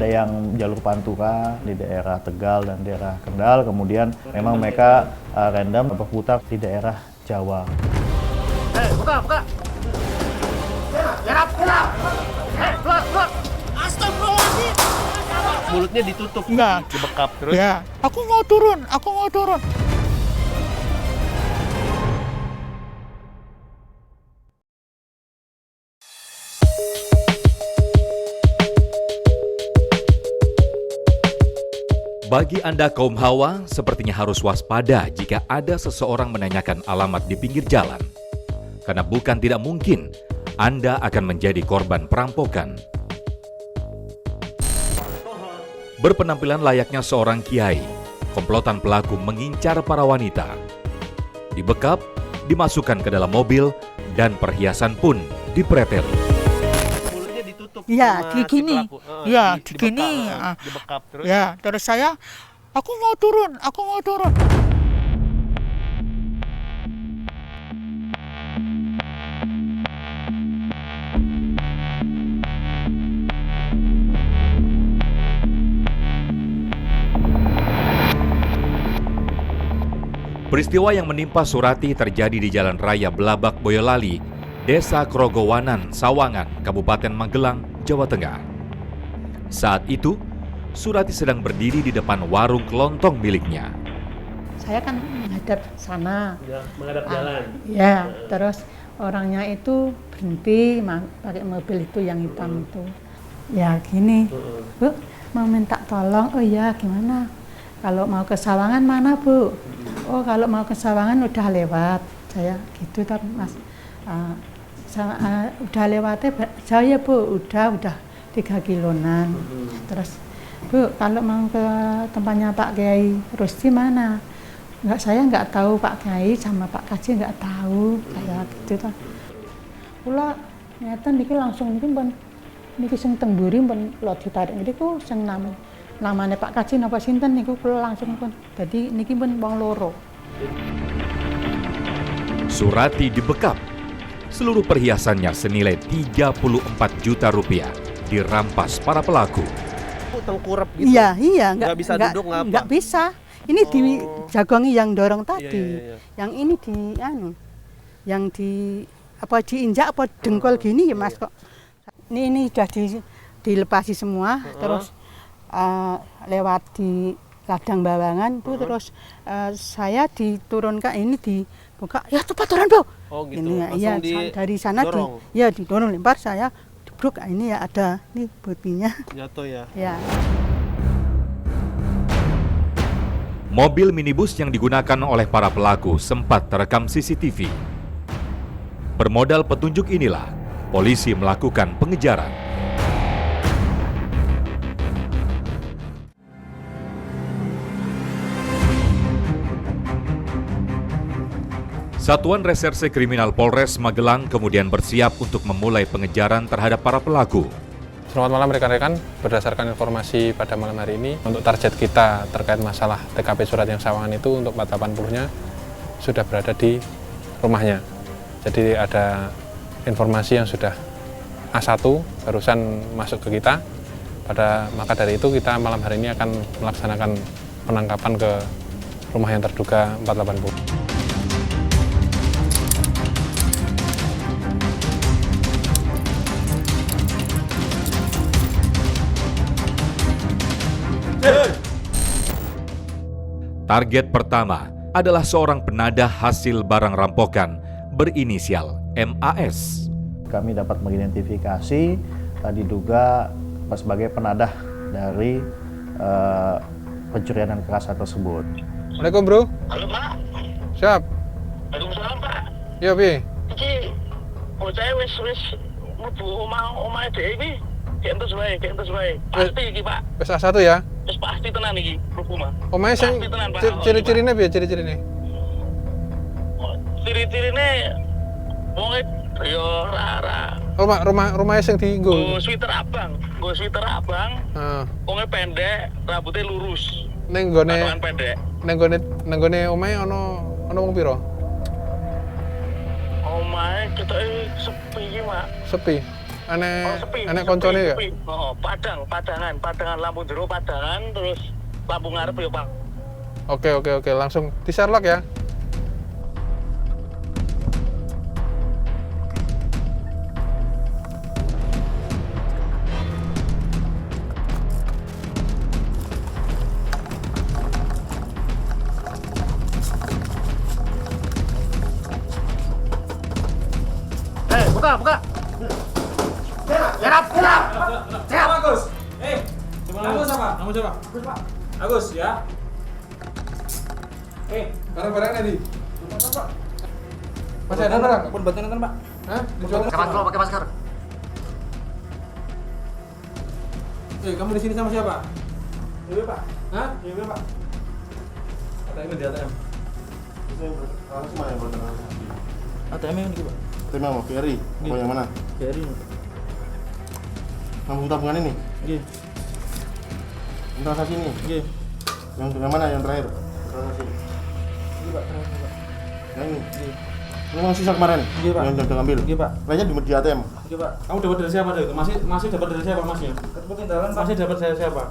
ada yang jalur Pantura di daerah Tegal dan daerah Kendal, kemudian memang mereka random berputar di daerah Jawa. Buka! Gerak! Keluar! Astagfirullahaladzim! Mulutnya ditutup, enggak, dibekap terus. Ya, aku mau turun. Bagi Anda kaum hawa, sepertinya harus waspada jika ada seseorang menanyakan alamat di pinggir jalan. Karena bukan tidak mungkin Anda akan menjadi korban perampokan. Berpenampilan layaknya seorang kiai, komplotan pelaku mengincar para wanita. Dibekap, dimasukkan ke dalam mobil, dan perhiasan pun dipreteli. Ya, digini. Ya, digini. Dibekap terus. Ya, terus saya, aku mau turun. Peristiwa yang menimpa Surati terjadi di Jalan Raya Belabak Boyolali, Desa Krogowanan, Sawangan, Kabupaten Magelang, Jawa Tengah. Saat itu, Surati sedang berdiri di depan warung kelontong miliknya. Saya kan menghadap sana. Ya, menghadap jalan. Ya, terus orangnya itu berhenti pakai mobil itu yang hitam itu. Ya gini, Bu, mau minta tolong. Oh ya, gimana? Kalau mau ke Sawangan mana, Bu? Oh, kalau mau ke Sawangan udah lewat. Saya gitu tapi Mas. Udah lewatnya jauh ya, Bu. Udah 3 kilonan. Terus, Bu, kalau mau ke tempatnya Pak Kiai Rusdi mana? Saya nggak tahu Pak Kiai sama Pak Kaji nggak tahu. Kayak gitu toh. Kula ngeten niki langsung niki pun niki sing teng mburi pun lo ditarik niku sing namanya Pak Kaji napa sinten niku kula langsung pun. Dadi niki pun wong loro. Surati dibekap. Seluruh perhiasannya senilai 34 juta rupiah dirampas para pelaku. Tengkurap gitu. Iya, nggak bisa duduk ngapa? Nggak bisa. Ini dijagongi yang dorong tadi. Iya. Yang ini yang diinjak apa dengkul gini ya Mas kok. Ini sudah dilepasi semua, terus lewat di ladang bawangan itu terus saya diturunkan ini dibuka, ya cepat turun Bu. Oh gitu. Ini ya dari sana didorong lempar saya dibruk, ini ya ada nih buktinya. Jatuh ya. Ya. Mobil minibus yang digunakan oleh para pelaku sempat terekam CCTV. Bermodal petunjuk inilah, polisi melakukan pengejaran. Satuan Reserse Kriminal Polres Magelang kemudian bersiap untuk memulai pengejaran terhadap para pelaku. Selamat malam rekan-rekan, berdasarkan informasi pada malam hari ini, untuk target kita terkait masalah TKP Surat yang Sawangan itu untuk 480-nya sudah berada di rumahnya. Jadi ada informasi yang sudah A1 barusan masuk ke kita. Maka dari itu kita malam hari ini akan melaksanakan penangkapan ke rumah yang terduga 480. Target pertama adalah seorang penadah hasil barang rampokan berinisial MAS. Kami dapat mengidentifikasi diduga sebagai penadah dari pencurian dan kekerasan tersebut. Assalamualaikum bro. Halo Pak. Siap. Waalaikumsalam Pak. Iya Pi. Iki bocah wis mlebu omah dhewe iki. Kentus wae. Pasti iki Pak. Wis A1 ya? Wis pasti tenan iki mlebu mah. Omahe sing ciri-cirine piye ciri-cirine? Ciri-cirine wong yo ora. Rumahnya sing dienggo. Nggo sweater abang. Heeh. Wonge pendek, rambutnya lurus. Ning nggone pendek. Ning nggone omahe ana wong pira? Omahe ketoke sepi iki, Mak. Sepi. enek koncone ya? sepi. Oh, padangan lampu jero padangan terus lampu ngarep ya, Pak. Oke, langsung di Sherlock ya. Buka. Serap. Agus. Agus apa? Kamu coba. Agus ya. Barang-barang tadi. Masih ada barang? Pun bantuan nonton, Pak. Hah? Pakai masker. Kamu di sini sama siapa? Iya, Pak. Hah? Iya, Pak. ATM di ATM. ATM yang di, Pak. Terima mau Ferry. Mau yang mana? Ferry. Lampu tabungan ini. Nggih. Transaksi ini. Nggih. Yang mana yang terakhir? Transaksi. Iya, Pak. Yang ini. Nggih. Ini yang sisa kemarin. Iya, Pak. Yang udah ambil. Nggih, Pak. Lainnya di ATM. Oke, Pak. Kamu dapat dari siapa itu? Masih dapat dari siapa Masnya? Ketemu tindalan, Pak. Masih dapat dari siapa?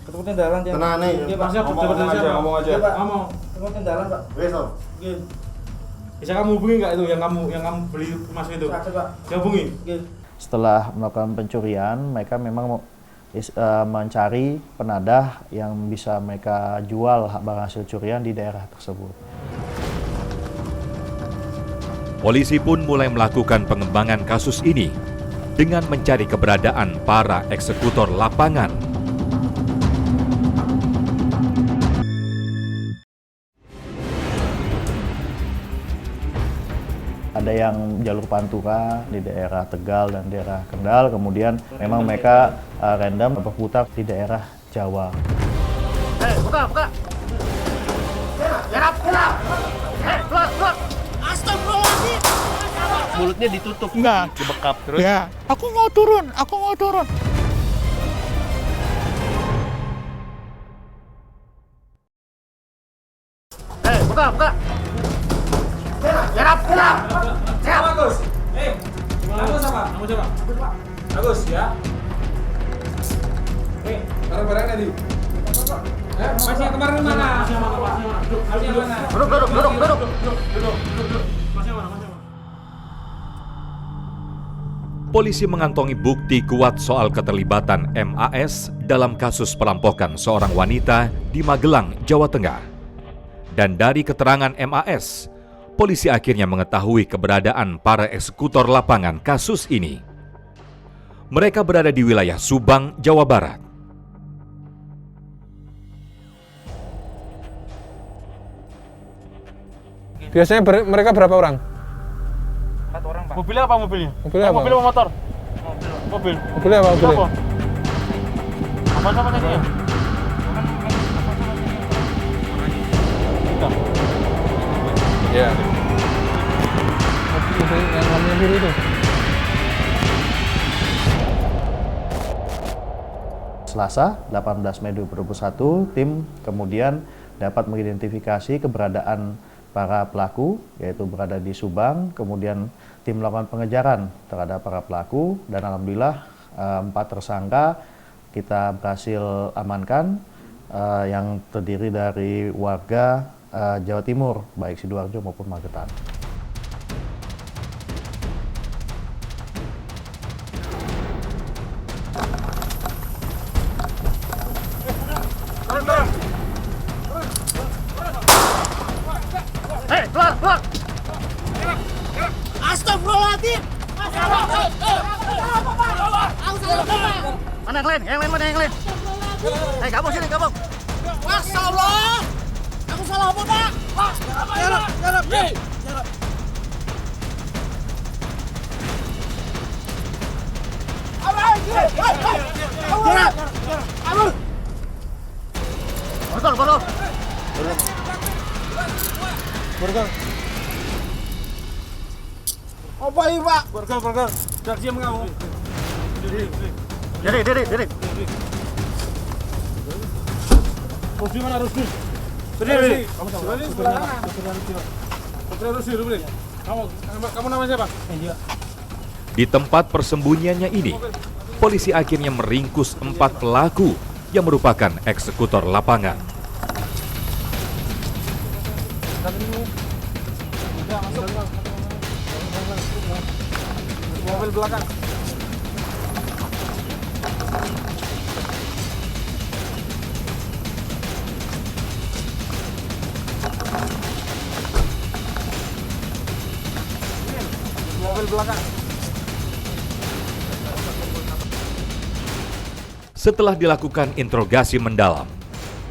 Ketemu tindalan yang. Tenang nih. Iya, Pak. Masnya dapat dari siapa? Ngomong aja. Iya, Pak. Ngomong. Ketemu tindalan, Pak. Besok. Nggih. Bisa kamu hubungi nggak itu yang kamu beli emas itu? Bisa, Pak. Hubungi. Nggih. Setelah melakukan pencurian, mereka memang mencari penadah yang bisa mereka jual barang hasil curian di daerah tersebut. Polisi pun mulai melakukan pengembangan kasus ini dengan mencari keberadaan para eksekutor lapangan. Ada yang jalur Pantura di daerah Tegal dan daerah Kendal, kemudian memang mereka random berputar di daerah Jawa. Buka. Serap. Keluar. Astagfirullahaladzim. Mulutnya ditutup. Enggak. Dibekap terus. Ya, aku mau turun. Buka. Serap. Agus. Agus apa? Kamu coba. Agus ya. Barang-barang tadi. Masih yang kemarin mana? Masih yang mana? Duduk. Masih yang mana? Polisi mengantongi bukti kuat soal keterlibatan MAS dalam kasus perampokan seorang wanita di Magelang, Jawa Tengah. Dan dari keterangan MAS, polisi akhirnya mengetahui keberadaan para eksekutor lapangan kasus ini. Mereka berada di wilayah Subang, Jawa Barat. Biasanya mereka berapa orang? 4 orang, Pak. Mobilnya apa mobilnya? Mobilnya apa? Mobil apa motor? Mobil. Mobilnya apa? Mobilnya? Apa sama tadi ya? Iya. Mobil yang lampunya biru itu. Selasa 18 Mei 2021, tim kemudian dapat mengidentifikasi keberadaan para pelaku, yaitu berada di Subang. Kemudian tim melakukan pengejaran terhadap para pelaku dan alhamdulillah 4 tersangka kita berhasil amankan, yang terdiri dari warga Jawa Timur, baik Sidoarjo maupun Magetan. Keluar. Astagfirullahaladzim. Mana yang lain? Mana yang lain? Gabung sini, gabung. Masya Allah. Aku salah apa, Pak? Jarap. Borgol. Apa ini, Pak? Borgol. Jangan diam kamu. Diri. Rusdi mana Rusdi? Diri. Kamu namanya siapa? Iya. Di tempat persembunyiannya ini, polisi akhirnya meringkus 4 pelaku yang merupakan eksekutor lapangan. Mobil belakang. Mobil belakang. Setelah dilakukan interogasi mendalam,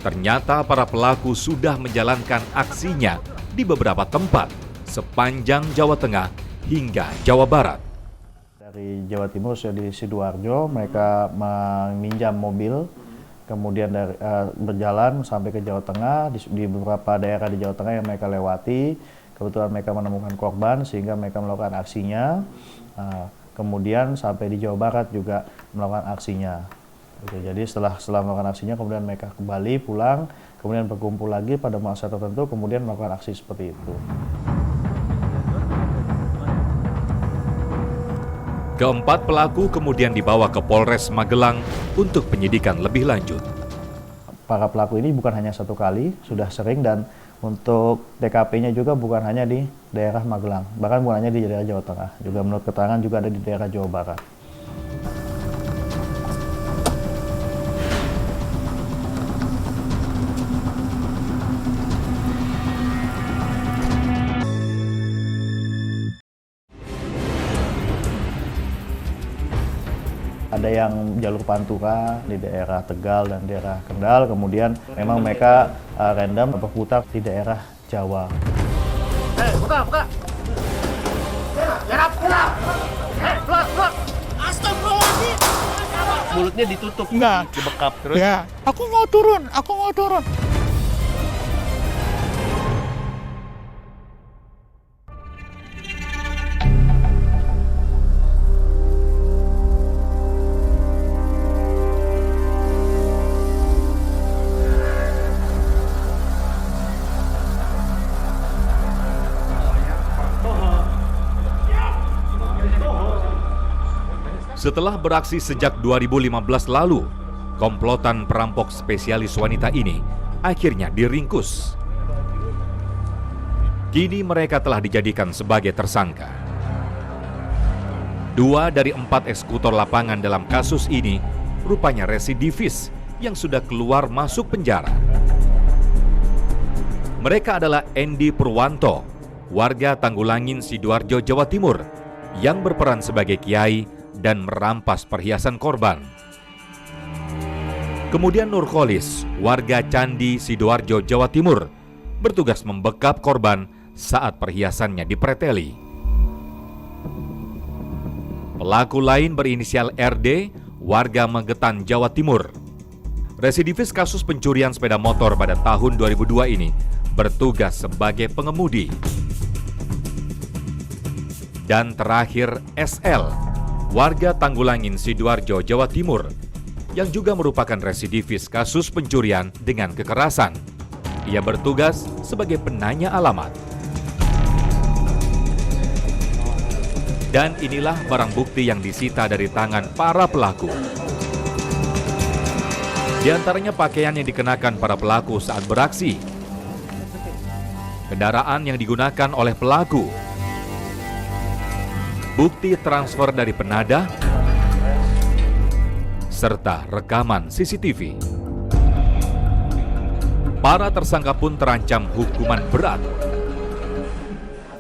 ternyata para pelaku sudah menjalankan aksinya di beberapa tempat sepanjang Jawa Tengah hingga Jawa Barat. Dari Jawa Timur di Sidoarjo, mereka meminjam mobil, kemudian berjalan sampai ke Jawa Tengah, di beberapa daerah di Jawa Tengah yang mereka lewati. Kebetulan mereka menemukan korban sehingga mereka melakukan aksinya. Kemudian sampai di Jawa Barat juga melakukan aksinya. Jadi setelah melakukan aksinya, kemudian mereka kembali pulang, kemudian berkumpul lagi pada masa tertentu, kemudian melakukan aksi seperti itu. Keempat pelaku kemudian dibawa ke Polres Magelang untuk penyidikan lebih lanjut. Para pelaku ini bukan hanya satu kali, sudah sering, dan untuk TKP-nya juga bukan hanya di daerah Magelang, bahkan bukan hanya di daerah Jawa Tengah, juga menurut keterangan juga ada di daerah Jawa Barat. Ada yang jalur Pantura di daerah Tegal dan daerah Kendal, kemudian memang mereka random berputar di daerah Jawa. Buka. Pulang. Astagfirullahaladzim. Mulutnya ditutup, Enggak. dibekap terus. Ya, aku mau turun. Setelah beraksi sejak 2015 lalu, komplotan perampok spesialis wanita ini akhirnya diringkus. Kini mereka telah dijadikan sebagai tersangka. 2 dari 4 eksekutor lapangan dalam kasus ini rupanya residivis yang sudah keluar masuk penjara. Mereka adalah Endi Purwanto, warga Tanggulangin, Sidoarjo, Jawa Timur, yang berperan sebagai kiai dan merampas perhiasan korban. Kemudian Nurkolis, warga Candi, Sidoarjo, Jawa Timur, bertugas membekap korban saat perhiasannya dipreteli. Pelaku lain berinisial RD, warga Magetan, Jawa Timur. Residivis kasus pencurian sepeda motor pada tahun 2002 ini bertugas sebagai pengemudi. Dan terakhir SL, warga Tanggulangin, Sidoarjo, Jawa Timur, yang juga merupakan residivis kasus pencurian dengan kekerasan. Ia bertugas sebagai penanya alamat. Dan inilah barang bukti yang disita dari tangan para pelaku. Di antaranya pakaian yang dikenakan para pelaku saat beraksi, kendaraan yang digunakan oleh pelaku, bukti transfer dari penadah, serta rekaman CCTV. Para tersangka pun terancam hukuman berat.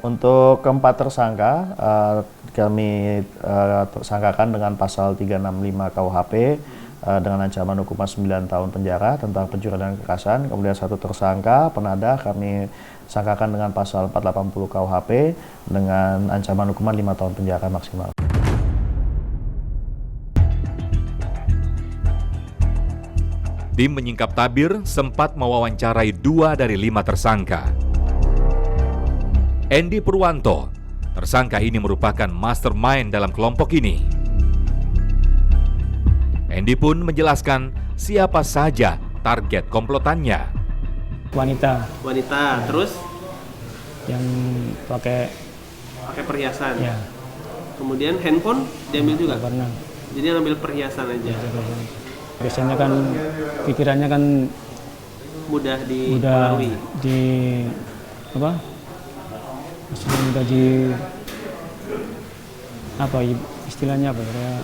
Untuk keempat tersangka, kami tersangkakan dengan pasal 365 KUHP dengan ancaman hukuman 9 tahun penjara tentang pencurian dan kekerasan. Kemudian satu tersangka penadah kami sangkakan dengan pasal 480 KUHP dengan ancaman hukuman 5 tahun penjara maksimal. Tim menyingkap tabir sempat mewawancarai 2 dari 5 tersangka. Endi Purwanto, tersangka ini merupakan mastermind dalam kelompok ini. Endi pun menjelaskan siapa saja target komplotannya. Wanita Terus yang pakai perhiasan. ya Kemudian handphone diambil juga? Nggak pernah. Jadi yang ambil perhiasan aja? Biasanya kan pikirannya kan mudah dipengaruhi? Maksudnya mudah istilahnya apa ya?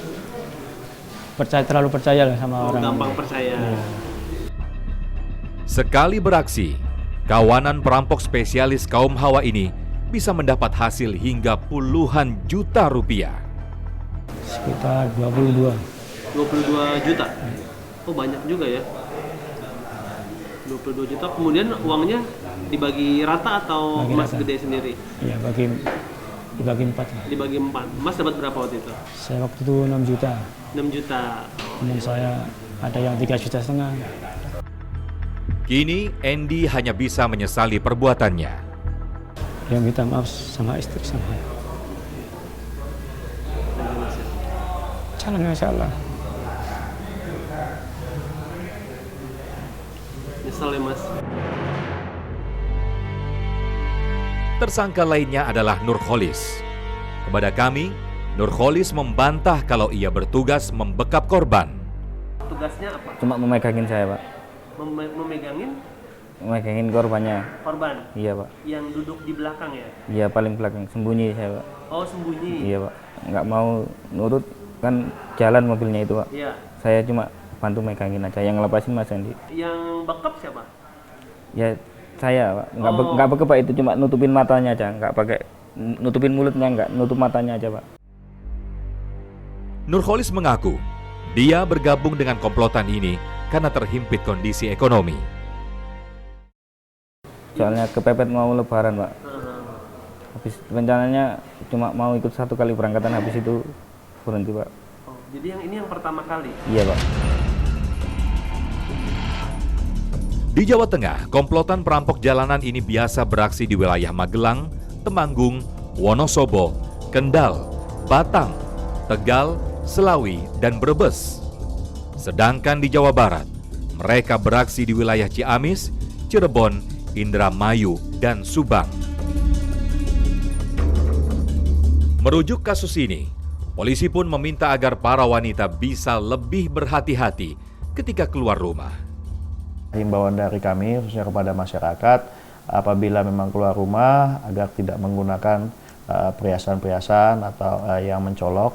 Terlalu percaya lah sama orang. Gampang percaya. Ya. Sekali beraksi, kawanan perampok spesialis kaum Hawa ini bisa mendapat hasil hingga puluhan juta rupiah. Sekitar 22 juta? Oh banyak juga ya. 22 juta, kemudian uangnya dibagi rata atau Mas gede sendiri? Iya, dibagi 4. Dibagi 4. Mas dapat berapa waktu itu? Saya waktu itu 6 juta. 6 juta. Kemudian saya ada yang 3,5 juta. Kini Andy hanya bisa menyesali perbuatannya. Yang minta maaf sama istri saya. Jalan masalah. Nyesel ya Mas. Tersangka lainnya adalah Nurholis. Kepada kami, Nurholis membantah kalau ia bertugas membekap korban. Tugasnya apa? Cuma memegangin saya, Pak. Memegangin korbannya. Korban? Iya, Pak. Yang duduk di belakang ya? Iya, paling belakang. Sembunyi saya, Pak. Oh, sembunyi? Iya, Pak. Nggak mau nurut, kan jalan mobilnya itu, Pak. Iya. Saya cuma bantu megangin aja. Yang ngelepasin Mas Andi. Yang bekap siapa? Ya, saya, Pak. Nggak bekap, Pak. Itu cuma nutupin matanya aja. Nggak pakai nutupin mulutnya, nggak. Nutup matanya aja, Pak. Nurholis mengaku dia bergabung dengan komplotan ini karena terhimpit kondisi ekonomi. Soalnya kepepet mau lebaran, Pak. Habis rencananya cuma mau ikut 1 kali berangkatan, habis itu berhenti, Pak. Oh, jadi ini yang pertama kali? Iya, Pak. Di Jawa Tengah, komplotan perampok jalanan ini biasa beraksi di wilayah Magelang, Temanggung, Wonosobo, Kendal, Batang, Tegal, Selawi, dan Brebes. Sedangkan di Jawa Barat, mereka beraksi di wilayah Ciamis, Cirebon, Indramayu, dan Subang. Merujuk kasus ini, polisi pun meminta agar para wanita bisa lebih berhati-hati ketika keluar rumah. Himbauan dari kami khususnya kepada masyarakat, apabila memang keluar rumah agar tidak menggunakan perhiasan-perhiasan atau yang mencolok.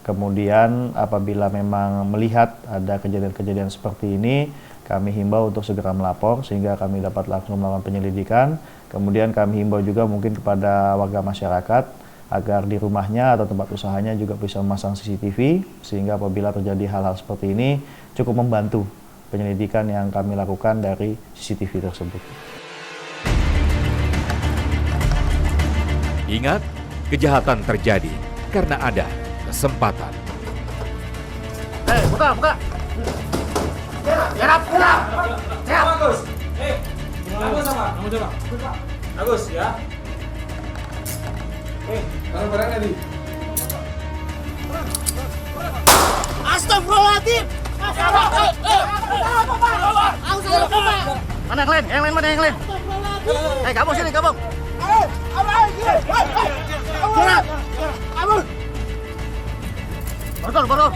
Kemudian apabila memang melihat ada kejadian-kejadian seperti ini, kami himbau untuk segera melapor sehingga kami dapat langsung melakukan penyelidikan. Kemudian kami himbau juga mungkin kepada warga masyarakat agar di rumahnya atau tempat usahanya juga bisa memasang CCTV sehingga apabila terjadi hal-hal seperti ini cukup membantu penyelidikan yang kami lakukan dari CCTV tersebut. Ingat, kejahatan terjadi karena ada kesempatan. Buka. Siap. Bagus. Kamu sama. Kamu coba. Bagus ya. Barang-barangnya nih. Astagfirullahaladzim. Mana yang lain? Yang lain? Gabung sini, gabung. Betul.